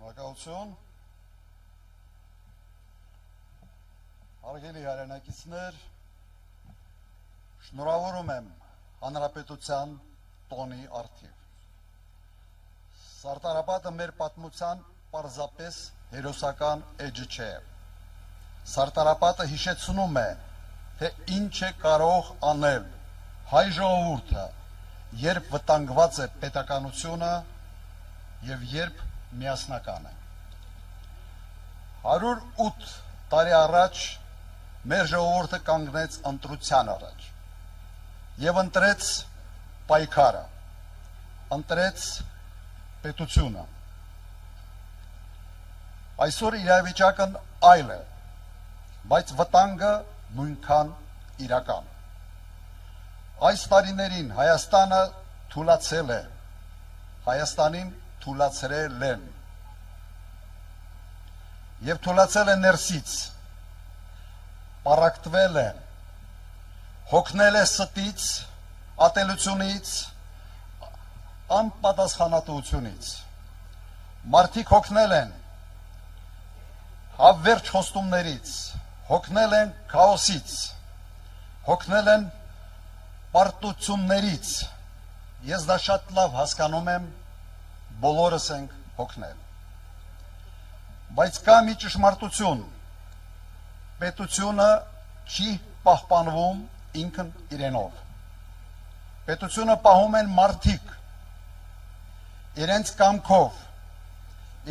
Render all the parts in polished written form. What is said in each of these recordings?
Շնորհակալություն։ Հարգելի հայրենակիցներ, շնորհավորում եմ Հանրապետության տոնի առթիվ։ Սարտարապատը մեր պատմության պարզապես հերոսական էջը չէ։ Սարտարապատը հիշեցնում է, թե ինչ է կարող անել հայ ժողովուրդը, երբ վտանգված է պետականությունը և երբ միասնական է։ 108 տարի առաջ մեր ժողովուրդը կանգնեց ընտրության առաջ և ընտրեց պայքարը, ընտրեց պետությունը։ Այսօր իրավիճակն այլ է, բայց վտանգը նույնքան իրական։ Այս տարիներին Հայաստանը թուլացել է, Հայաստանին թուլացրել են և թուլացել է ներսից, պառակտվել է, հոգնել է ստից, ատելությունից, անպատասխանատվությունից։ Մարդիկ հոգնել են հավերջ խոստումներից, հոգնել են քաոսից, հոգնել են պարտություններից։ Ես դա շատ լավ հասկանում եմ, բոլորս ենք հոգնել։ Բայց կա մի ճշմարտություն, պետությունը չի պահպանվում ինքն իրենով։ Պետությունը պահում են մարդիկ, իրենց կամքով,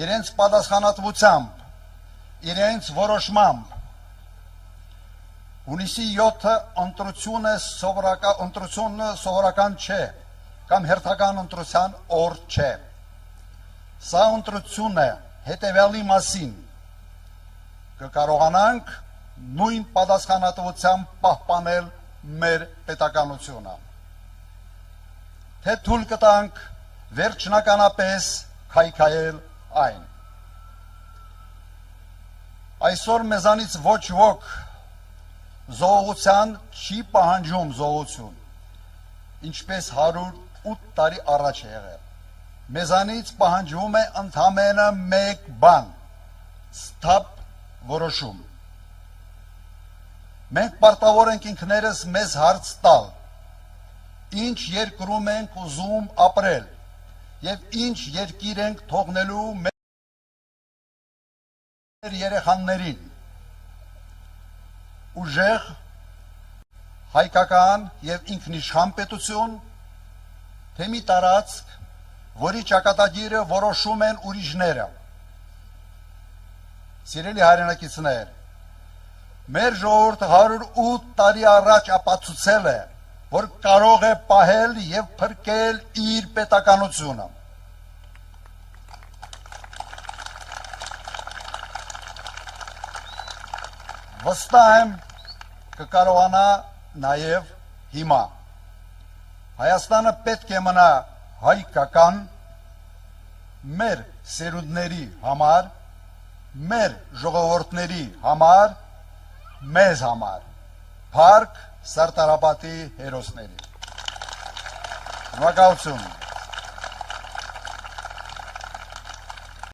իրենց պատասխանատվությամբ, իրենց որոշմամբ։ Հունիսի 7-ը ընտրությունը սովորական չէ, կամ հերթական ընտրության օր չէ։ Սա ընտրություն է հետևյալի մասին, կկարողանանք նույն պատասխանատվությամբ պահպանել մեր պետականությունը, թե թույլ կտանք վերջնականապես քայքայել այն։ Այսօր մեզանից ոչ ոք զոհության չի պահանջում զոհություն, ինչպես 108 տարի առաջ է եղել։ Մեզանից պահանջվում է ընդամենը մեկ բան՝ սթափ որոշում։ Մենք պարտավոր ենք ինքներս մեզ հարց տալ, ինչ երկրում ենք ուզում ապրել և ինչ երկիր ենք թողնելու մեր երեխաներին։ Ուժեղ, հայկական և ինքնիշխան պետություն, թե մի տարածք, որի ճակատագիրը որոշում են ուրիշները։ Սիրելի հայրենակիցներ, մեր ժողովուրդը 108 տարի առաջ ապացուցել է, որ կարող է պահել և փրկել իր պետականությունը։ Վստահ եմ կկարողանա նաև հիմա։ Հայաստանը պետք է մնա հայկական, մեր սերունդների համար, մեր ժողովուրդների համար, մեզ համար, փառք Սարտարապատի հերոսներին։ Շնորհակալություն։